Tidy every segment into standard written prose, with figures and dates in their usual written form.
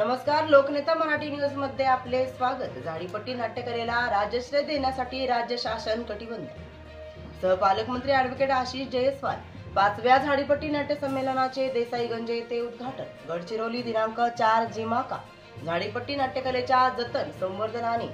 नमस्कार, लोकनेता मराठी न्यूज मध्ये आपले स्वागत। झाडीपट्टी नाट्यकलेला राजश्रय देण्यासाठी राज्य शासन कटिबद्ध। सहपालकमंत्री ॲडव्होकेट आशिष जयस्वाल 5व्या झाडीपट्टी नाट्य संमेलनाचे देसाईगंज येथे उद्घाटन। गडचिरोली दिनांक 4 जिमाका। झाडीपट्टी नाट्यकलेच्या जतन, संवर्धन आणि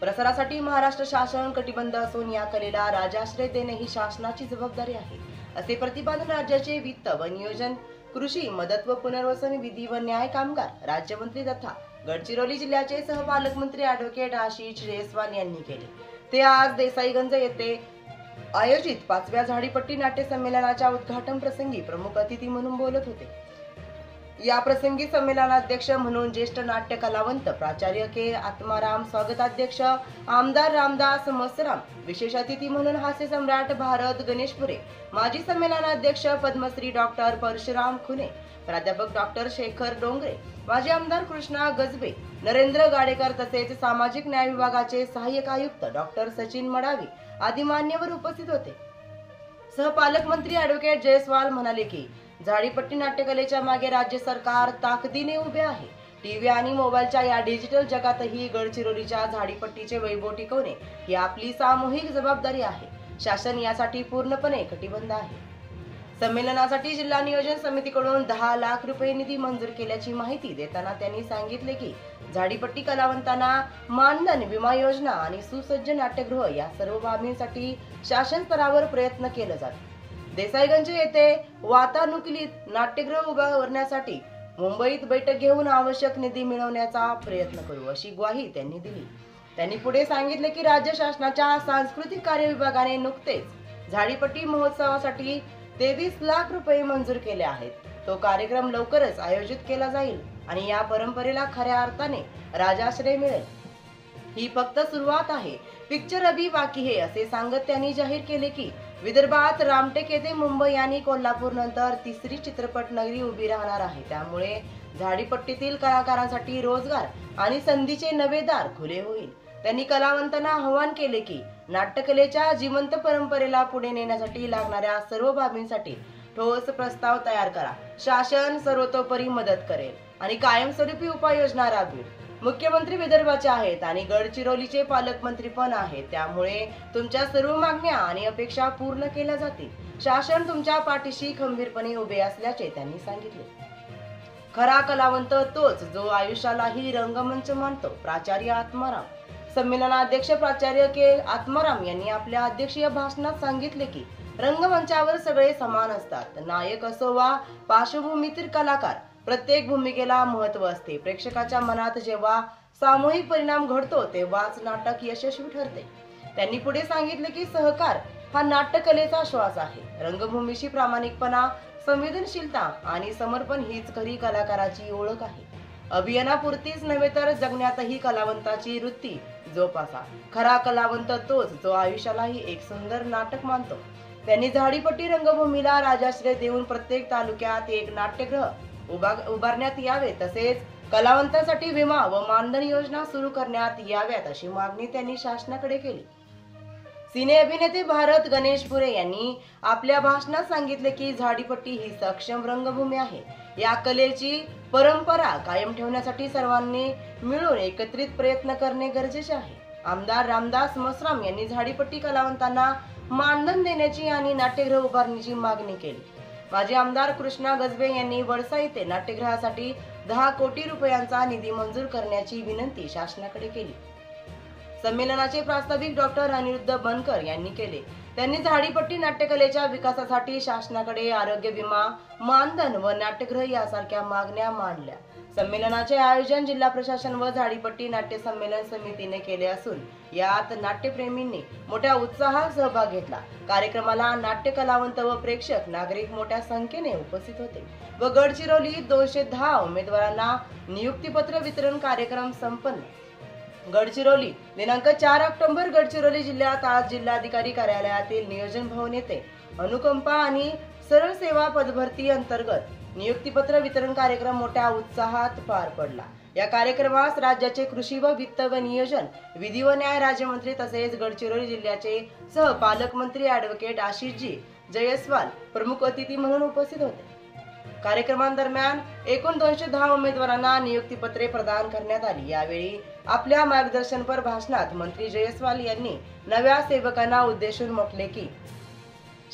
प्रसारासाठी महाराष्ट्र शासन कटिबद्ध असून या कलेला राजाश्रय देणे ही शासनाची जबाबदारी आहे, असे प्रतिपादन राज्याचे वित्त व नियोजन, कृषी मदत व पुनर्वसन, विधी व न्याय कामगार राज्यमंत्री तथा गडचिरोली जिल्ह्याचे सहपालकमंत्री ॲडव्होकेट आशिष जयस्वाल यांनी केले। ते आज देसाईगंज येथे आयोजित 5व्या झाडीपट्टी नाट्य संमेलनाच्या उद्घाटन प्रसंगी प्रमुख अतिथी म्हणून बोलत होते। या प्रसंगी संमेलनाध्यक्ष म्हणून ज्येष्ठ नाट्य कलावंत प्राचार्य के आत्माराम, स्वागताध्यक्ष आमदार रामदास मसराम, विशेष अतिथी म्हणून हास्य सम्राट भारत गणेशपुरे, माजी संमेलनाध्यक्ष पद्मश्री डॉक्टर परशुराम खुने, प्राध्यापक डॉक्टर शेखर डोंगरे, माजी आमदार कृष्णा गजबे, नरेंद्र गाडेकर तसेच सामाजिक न्याय विभागाचे सहाय्यक आयुक्त डॉक्टर सचिन मडावी आदी मान्यवर उपस्थित होते। सहपालकमंत्री ॲडव्होकेट जयस्वाल म्हणाले की झाडीपट्टी नाट्यकलेच्या मागे राज्य सरकार ताकदीने उभे आहे। टीव्ही आणि मोबाईलच्या या डिजिटल जगातही गडचिरोलीच्या झाडीपट्टीचे वैभव टिकवणे ही आपली सामूहिक जबाबदारी आहे। शासन यासाठी पूर्णपणे कटिबद्ध आहे। संमेलनासाठी जिल्हा नियोजन समितीकडून 10 लाख रुपये निधी मंजूर केल्याची माहिती देताना त्यांनी सांगितले की झाडीपट्टी कलावंतांना मानधन, विमा योजना आणि सुसज्ज नाट्यगृह या सर्व बाबींसाठी शासन स्तरावर प्रयत्न केले जातात। देसाईगंज येथे वातानुकूलित नाट्यगृह उभारण्यासाठी मुंबईत बैठक घेऊन आवश्यक निधी मिळवण्याचा प्रयत्न करू, अशी ग्वाही त्यांनी दिली। त्यांनी पुढे सांगितले की राज्य शासनाच्या सांस्कृतिक कार्य विभागाने नुकतेच झाडीपट्टी महोत्सवासाठी 23 लाख रुपये मंजूर केले आहेत। तो कार्यक्रम लवकरच आयोजित केला जाईल आणि या परंपरेला खऱ्या अर्थाने राजाश्रय मिळेल। ही फक्त सुरुवात आहे, पिक्चर अभी बाकी है, असे सांगत त्यांनी जाहीर केले की विदर्भात रामटेक येथे मुंबई आणि कोल्हापूर नंतर तिसरी चित्रपट नगरी उभी राहणार आहे। त्यामुळे झाडीपट्टीतील कलाकारांसाठी रोजगार आणि संधीचे नवे दार खुले होईल। त्यांनी कलावंतांना आवाहन केले की नाट्यकलेच्या जिवंत परंपरेला पुढे नेण्यासाठी लागणाऱ्या सर्व बाबींसाठी ठोस प्रस्ताव तयार करा। शासन सर्वतोपरी मदत करेल आणि कायमस्वरूपी उपाययोजना राबवेल। मुख्यमंत्री विदर्भाचे आहेत आणि गडचिरोलीचे पालकमंत्री पण आहेत, त्यामुळे तुमच्या सर्व मागण्या आणि अपेक्षा पूर्ण केल्या जातील। शासन तुमच्या पाठीशी खंबीरपणे उभे असल्याचे त्यांनी सांगितले। खरा कलावंत तोच जो आयुष्यालाही रंगमंच मानतो। प्राचार्य आत्माराम। संमेलनाध्यक्ष प्राचार्य के आत्माराम यांनी आपल्या अध्यक्षीय भाषणात सांगितले की रंगमंचावर सगळे समान असतात। नायक असो वा पार्श्वभूमीतील कलाकार, प्रत्येक भूमिकेला महत्त्व असते। प्रेक्षकाच्या मनात जेव्हा सामूहिक परिणाम घडतो तेव्हाच नाटक यशस्वी ठरते। त्यांनी पुढे सांगितले की सहकार हा नाट्यकलेचा श्वास आहे। रंगभूमीशी प्रामाणिकपणा, संवेदनशीलता आणि समर्पण हीच खरी कलाकाराची ओळख आहे। अभिनयापुरतीच नव्हे तर जगण्यातही कलावंताची वृत्ती जोपासा। खरा कलावंत तोच जो आयुष्यालाही एक सुंदर नाटक मानतो। त्यांनी झाडीपट्टी रंगभूमीला राजाश्रय देऊन प्रत्येक तालुक्यात एक नाट्यगृह उभारण्यात यावे, तसेच कलावंतांसाठी विमा व मानधन योजना सुरू करण्यात याव्यात, अशी मागणी त्यांनी शासनाकडे केली। सिने अभिनेते भारत गणेशपुरे यांनी आपल्या भाषणात सांगितले की झाडीपट्टी ही सक्षम रंगभूमी आहे। या कलेची परंपरा कायम ठेवण्यासाठी सर्वांनी मिळून एकत्रित प्रयत्न करणे गरजेचे आहे। आमदार रामदास मसराम यांनी झाडीपट्टी कलावंतांना मानधन देण्याची आणि नाट्यगृह उभारण्याची मागणी केली। माजी आमदार कृष्णा गजबे यांनी वडसा येथे नाट्यगृहासाठी 10 कोटी रुपयांचा निधी मंजूर करण्याची विनंती शासनाकडे केली। संमेलनाचे प्रास्ताविक डॉक्टर अनिरुद्ध बनकर यांनी केले। त्यांनी झाडीपट्टी नाट्यकलेच्या विकासासाठी शासनाकडे आरोग्य विमा, मानधन व नाट्यगृह यासारख्या मागण्या मांडल्या। संमेलनाचे आयोजन जिल्हा प्रशासन व झाडीपट्टी नाट्य संमेलन समितीने केले असून यात नाट्यप्रेमींनी मोठ्या उत्साहात सहभाग घेतला। कार्यक्रमाला नाट्य कलावंत व प्रेक्षक नागरिक मोठ्या संख्येने उपस्थित होते व गडचिरोलीत 210 उमेदवारांना नियुक्तीपत्र वितरण कार्यक्रम संपन्न। गडचिरोली दिनांक 4 ऑक्टोबर। गडचिरोली जिल्ह्यात आज जिल्हाधिकारी कार्यालयातील नियोजन भवन येथे अनुकंपा आणि सरळ सेवा पदभरती अंतर्गत नियुक्तीपत्र वितरण कार्यक्रम मोठ्या उत्साहात पार पडला। या कार्यक्रमास राज्याचे कृषी व वित्त व नियोजन, विधी व न्याय राज्यमंत्री तसेच गडचिरोली जिल्ह्याचे सहपालकमंत्री ॲडव्होकेट आशिषजी जयस्वाल प्रमुख अतिथी म्हणून उपस्थित होते। कार्यक्रमादरम्यान एकूण 210 उमेदवारांना नियुक्तीपत्रे प्रदान करण्यात आली। यावेळी आपल्या मार्गदर्शनपर भाषणात मंत्री जयस्वाल यांनी नव्या सेवकांना उद्देशून म्हटले की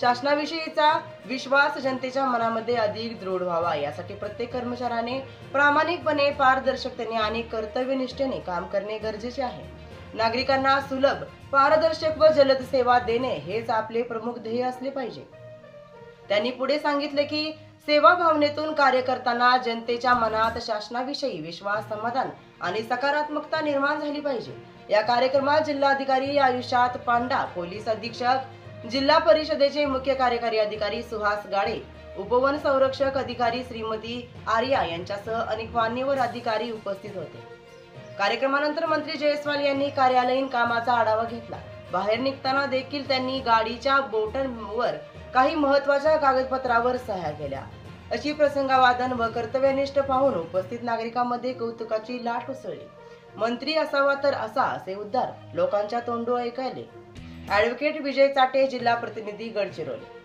शासनाविषयीचा विश्वास जनतेच्या मनामध्ये अधिक दृढ व्हावा यासाठी प्रत्येक कर्मचाऱ्याने प्रामाणिकपणे, पारदर्शकतेने आणि कर्तव्यनिष्ठेने काम करणे गरजेचे आहे। नागरिकांना सुलभ, पारदर्शक व जलद सेवा देणे हेच आपले प्रमुख ध्येय असले पाहिजे। त्यांनी पुढे सांगितले की सेवा भावनेतून कार्य करताना जनतेच्या मनात शासनाविषयी विश्वास, समाधान आणि सकारात्मकता निर्माण झाली पाहिजे। या कार्यक्रमात जिल्हाधिकारी आयुष्यात पांडा, पोलीस अधीक्षक, जिल्हा परिषदेचे मुख्य कार्यकारी अधिकारी सुहास गाडे, उपवन संरक्षक अधिकारी श्रीमती आर्या यांच्यासह अनेक मान्यवर अधिकारी उपस्थित होते। कार्यक्रमानंतर मंत्री जयस्वाल यांनी कार्यालयीन कामाचा आढावा घेतला। बाहेर निघताना देखील त्यांनी गाडीच्या बोटांवर काही महत्त्वाच्या कागदपत्रावर सह्या केल्या। अशी प्रसंगावादन व कर्तव्यनिष्ठ पाहून उपस्थित नागरिकांमध्ये कौतुकाची लाट उसळली। मंत्री असावा तर असा असे उद्गार लोकांच्या तोंडून ऐकायले। ॲडव्होकेट विजय चाटे, जिल्हा प्रतिनिधी, गडचिरोली।